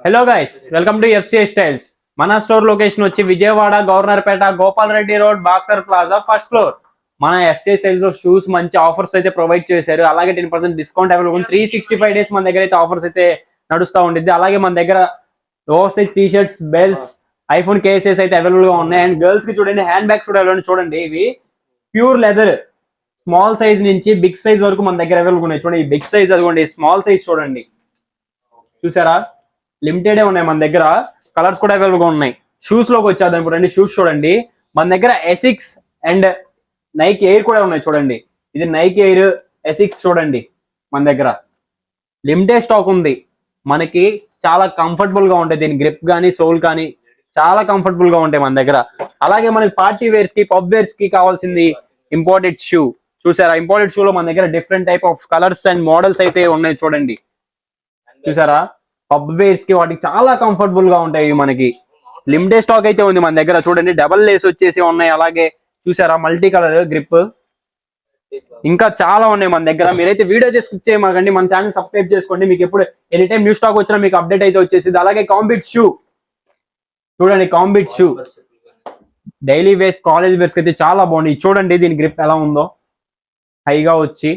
Hello guys, welcome to FCI styles. మన store location వచ్చి Vijayawada, Governorpet, Gopal Reddy road, Bhaskar plaza, first floor. మన FCI styles లో shoes మంచి ఆఫర్స్ అయితే ప్రొవైడ్ చేశారు. అలాగే 10% డిస్కౌంట్ అవైలబుల్. 365 డేస్ మన దగ్గర అయితే ఆఫర్స్ అయితే నడుస్తూ ఉంటుంది. అలాగే మన దగ్గర over size T shirts, belts, iPhone cases అయితే అవైలబుల్ గా ఉన్నాయి. అండ్ గర్ల్స్ కి చూడండి, హ్యాండ్ బ్యాగ్స్ కూడా అవైలబుల్. చూడండి, ఇవి ప్యూర్ లెదర్, స్మాల్ సైజ్ నుంచి బిగ్ సైజ్ వరకు మన దగ్గర అవైలబుల్ ఉన్నాయి. చూడండి, బిగ్ సైజ్ అదిగోండి, స్మాల్ సైజ్ చూడండి, చూసారా? లిమిటెడ్ ఉన్నాయి మన దగ్గర. కలర్స్ కూడా అవైలబుల్ గా ఉన్నాయి. షూస్ లోకి వచ్చేద్దాం ఇప్పుడు అండి. షూస్ చూడండి, మన దగ్గర ఎసిక్స్ అండ్ నైక్ ఎయిర్ కూడా ఉన్నాయి. చూడండి, ఇది నైక్ ఎయిర్, ఎసిక్స్ చూడండి, మన దగ్గర లిమిటెడ్ స్టాక్ ఉంది. మనకి చాలా కంఫర్టబుల్ గా ఉంటాయి. దీని గ్రిప్ కానీ సోల్ కానీ చాలా కంఫర్టబుల్ గా ఉంటాయి మన దగ్గర. అలాగే మనకి పార్టీ వేర్స్ కి, పబ్ వేర్స్ కి కావాల్సింది ఇంపోర్టెడ్ షూ. చూసారా? ఇంపోర్టెడ్ షూ లో మన దగ్గర different type of colours and models అయితే ఉన్నాయి. చూడండి, చూసారా? పబ్ వేర్స్ కి వాటికి చాలా కంఫర్టబుల్ గా ఉంటాయి. మనకి లిమిటెడ్ స్టాక్ అయితే ఉంది మన దగ్గర. చూడండి, డబల్ లేస్ వచ్చేసి ఉన్నాయి. అలాగే చూసారా, మల్టీ కలర్ గ్రిప్, ఇంకా చాలా ఉన్నాయి మన దగ్గర. మీరైతే వీడియో అయితే స్కిప్ చేయమాకండి, మన ఛానల్ సబ్స్క్రైబ్ చేసుకోండి. మీకు ఎప్పుడు ఎనీ టైం న్యూ స్టాక్ వచ్చినా మీకు అప్డేట్ అయితే వచ్చేసింది. అలాగే కాంబిట్ షూ చూడండి, కాంబిట్ shoe daily wears, college wears అయితే చాలా బాగుంది. చూడండి, దీని గ్రిప్ ఎలా ఉందో, హైగా వచ్చి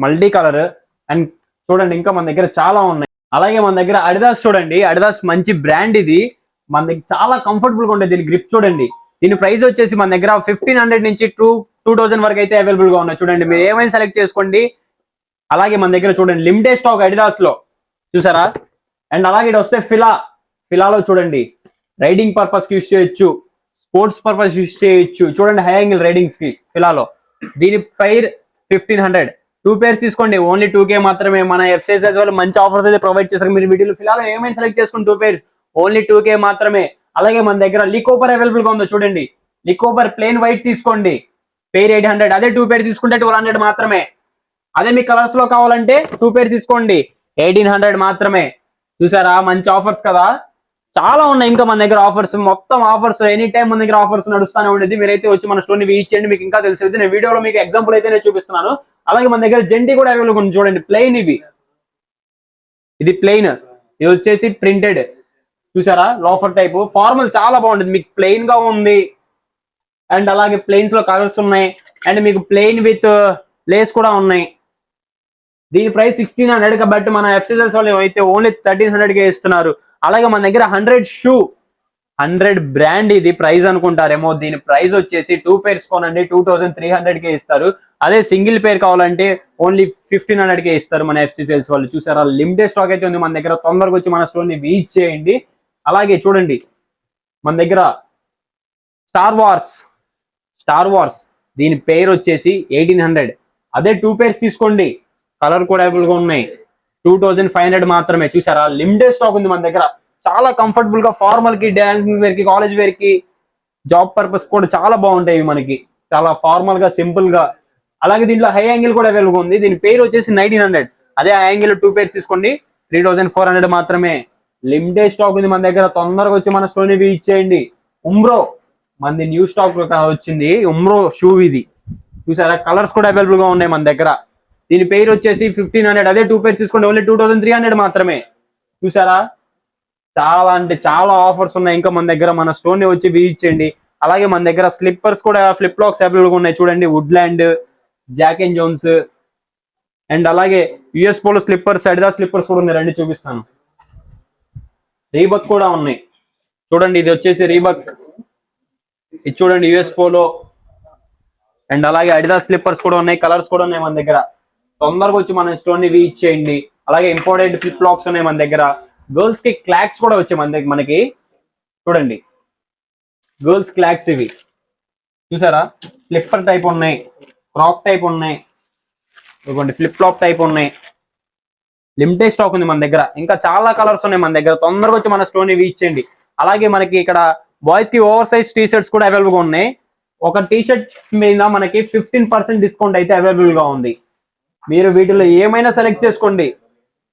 మల్టీ కలర్. అండ్ చూడండి, ఇంకా మన దగ్గర చాలా ఉన్నాయి. అలాగే మన దగ్గర అడిదాస్ చూడండి, అడిదాస్ మంచి బ్రాండ్. ఇది మన దగ్గర చాలా కంఫర్టబుల్ గా ఉంటుంది. దీని గ్రిప్ చూడండి. దీని ప్రైస్ వచ్చేసి మన దగ్గర 1500 నుంచి 2000 వరకు అయితే అవైలబుల్ గా ఉన్నాయి. చూడండి, మీరు ఏమైనా సెలెక్ట్ చేసుకోండి. అలాగే మన దగ్గర చూడండి, లిమిటెడ్ స్టాక్ అడిదాస్ లో, చూసారా? అండ్ అలాగే ఇటు వస్తే ఫిలాలో చూడండి, రైడింగ్ పర్పస్ కి యూస్ చేయొచ్చు, స్పోర్ట్స్ పర్పస్ యూస్ చేయొచ్చు. చూడండి, హై యాంగిల్ రైడింగ్స్ కి ఫిలాలో. దీని ప్రైస్ 1500. 2 pairs తీసుకోండి, ఓన్లీ 2K మాత్రమే. మన ఎఫ్సిఐ వాళ్ళు మంచి ఆఫర్స్ అయితే ప్రొవైడ్ చేస్తారు. మీరు వీడియోలో ఫిలాలో ఏమైనా సెలెక్ట్ చేసుకోండి, 2 pairs ఓన్లీ 2K మాత్రమే. అలాగే మన దగ్గర లికోపర్ అవైలబుల్ గా ఉందో చూడండి. లికోపర్ ప్లేన్ వైట్ తీసుకోండి, పేర్ 800. అదే 2 pairs తీసుకుంటే 1200 మాత్రమే. అదే మీ కలర్స్ లో కావాలంటే 2 pairs తీసుకోండి, 1800 మాత్రమే. చూసారా? మంచి ఆఫర్స్ కదా, చాలా ఉన్నాయి ఇంకా మన దగ్గర ఆఫర్స్. మొత్తం ఆఫర్స్ ఎనీ టైం మన దగ్గర ఆఫర్స్ నడుస్తూనే ఉండేది. మీరైతే వచ్చి మన స్టోర్ ని విజిట్ చేయండి, మీకు ఇంకా తెలిసి. నేను వీడియోలో మీకు ఎగ్జాంపుల్ అయితే నేను చూపిస్తున్నాను. అలాగే మన దగ్గర జెంటీ కూడా అవైలబుల్ ఉంది. చూడండి, ప్లెయిన్ ఇది ప్లెయిన్, ఇది వచ్చేసి ప్రింటెడ్. చూసారా? లోఫర్ టైప్ ఫార్మల్ చాలా బాగుంటుంది. మీకు ప్లెయిన్ గా ఉంది. అండ్ అలాగే ప్లెయిన్స్ లో కలర్స్ ఉన్నాయి. అండ్ మీకు ప్లెయిన్ విత్ లేస్ కూడా ఉన్నాయి. దీని ప్రైస్ 1600 కాబట్టి మన ఎఫ్సిఎల్స్ వాళ్ళు అయితే ఓన్లీ 1300కే ఇస్తున్నారు. అలాగే మన దగ్గర 100 బ్రాండ్, ఇది ప్రైస్ అనుకుంటారేమో. దీని ప్రైస్ వచ్చేసి 2 pairs కొనండి 2300కే ఇస్తారు. అదే సింగిల్ పేర్ కావాలంటే ఓన్లీ 1500కే ఇస్తారు మన ఎఫ్సి సేల్స్ వాళ్ళు. చూసారా? లిమిటెడ్ స్టాక్ అయితే ఉంది మన దగ్గర. తొందరగా వచ్చి మన స్టోర్ ని విజిట్ చేయండి. అలాగే చూడండి, మన దగ్గర స్టార్ వార్స్ దీని పేరు వచ్చేసి 1800. అదే 2 pairs తీసుకోండి, కలర్ కూడా అవైలబుల్ గా ఉన్నాయి, 2500 మాత్రమే. చూసారా? లిమిటెడ్ స్టాక్ ఉంది మన దగ్గర. చాలా కంఫర్టబుల్ గా ఫార్మల్ కి, డాన్సింగ్ వేర్ కి, కాలేజ్ వేర్ కి, జాబ్ పర్పస్ కూడా చాలా బాగుంటాయి మనకి. చాలా ఫార్మల్ గా, సింపుల్ గా. అలాగే దీంట్లో హై యాంగిల్ కూడా అవైలబుల్ ఉంది. దీని పేరు వచ్చేసి 1900. అదే హై యాంగిల్ 2 pairs తీసుకోండి, 3400 మాత్రమే. లిమిటెడ్ స్టాక్ ఉంది మన దగ్గర. తొందరగా వచ్చి మన స్టోర్ ని విజిట్ చేయండి. ఉమ్రో మనది న్యూ స్టాక్ వచ్చింది, ఉమ్రో షూ ఇది. చూసారా? కలర్స్ కూడా అవైలబుల్ గా ఉన్నాయి మన దగ్గర. దీని పేరు వచ్చేసి 1500. అదే 2 pairs తీసుకోండి, ఓన్లీ 2300 మాత్రమే. చూసారా? చాలా అంటే చాలా ఆఫర్స్ ఉన్నాయి ఇంకా మన దగ్గర. మన స్టోర్ ని వచ్చి విజిట్ చేయండి. అలాగే మన దగ్గర స్లిప్పర్స్ కూడా, ఫ్లిప్ ఫ్లాప్స్ అవైలబుల్ గా ఉన్నాయి. చూడండి, Woodland, Jack and Jones, and అలాగే US Polo slippers, Adidas slippers కూడా ఉన్నాయి. రండి చూపిస్తాను. రీబక్ కూడా ఉన్నాయి. చూడండి, ఇది వచ్చేసి రీబక్. ఇది చూడండి, యుఎస్ పోలో. అండ్ అలాగే అడిదాస్ స్లిప్పర్స్ కూడా ఉన్నాయి, కలర్స్ కూడా ఉన్నాయి మన దగ్గర. తొందరగా వచ్చి మన స్టోర్ ని విజిట్ చేయండి. అలాగే ఇంపోర్టెడ్ ఫ్లిప్ ఫ్లాప్స్ ఉన్నాయి మన దగ్గర. గర్ల్స్ కి క్లాక్స్ కూడా వచ్చాయి మన దగ్గర. మనకి చూడండి, గర్ల్స్ క్లాక్స్ ఇవి. చూసారా? స్లిప్పర్ టైప్ ఉన్నాయి, క్రాక్ టైప్ ఉన్నాయి, ఇదిగోండి ఫ్లిప్ ఫ్లాప్ టైప్ ఉన్నాయి. లిమిటెడ్ స్టాక్ ఉంది మన దగ్గర. ఇంకా చాలా కలర్స్ ఉన్నాయి మన దగ్గర. తొందరగా వచ్చి మన స్టోర్ ని విజిట్ చేయండి. అలాగే మనకి ఇక్కడ బాయ్స్ కి ఓవర్ సైజ్ టీ షర్ట్స్ కూడా అవైలబుల్ గా ఉన్నాయి. ఒక టీ షర్ట్ మీద మనకి 15% డిస్కౌంట్ అయితే అవైలబుల్ గా ఉంది. మీరు వీటిలో ఏమైనా సెలెక్ట్ చేసుకోండి,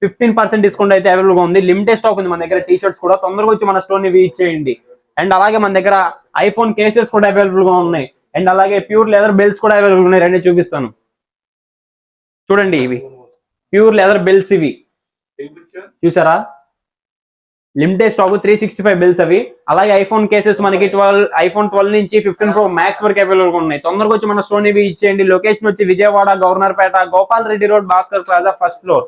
15% డిస్కౌంట్ అయితే అవైలబుల్ గా ఉంది. లిమిటెడ్ స్టాక్ ఉంది మన దగ్గర. టీ షర్ట్స్ కూడా తొందరగా వచ్చి మన స్టోర్ ని విజిట్ చేయండి. అండ్ అలాగే మన దగ్గర ఐఫోన్ కేసెస్ కూడా అవైలబుల్ గా ఉన్నాయి. అండ్ అలాగే ప్యూర్ లెదర్ బెల్ట్స్ కూడా అవైలబుల్ ఉన్నాయి. రండి చూపిస్తాను. చూడండి, ఇవి ప్యూర్ లెదర్ బెల్ట్స్ ఇవి. చూసారా? లిమిటెడ్ స్టాక్ 365 బిల్స్ అవి. అలాగే ఐఫోన్ కేసెస్ మనకి ఐఫోన్ 12 నుంచి 15 Pro మ్యాక్స్ వరకు అవైలబుల్ గా ఉన్నాయి. తొందరగా వచ్చి మన స్టోర్ ని ఇచ్చేయండి. లొకేషన్ వచ్చి Vijayawada Governorpet Gopal Reddy road Bhaskar plaza first floor.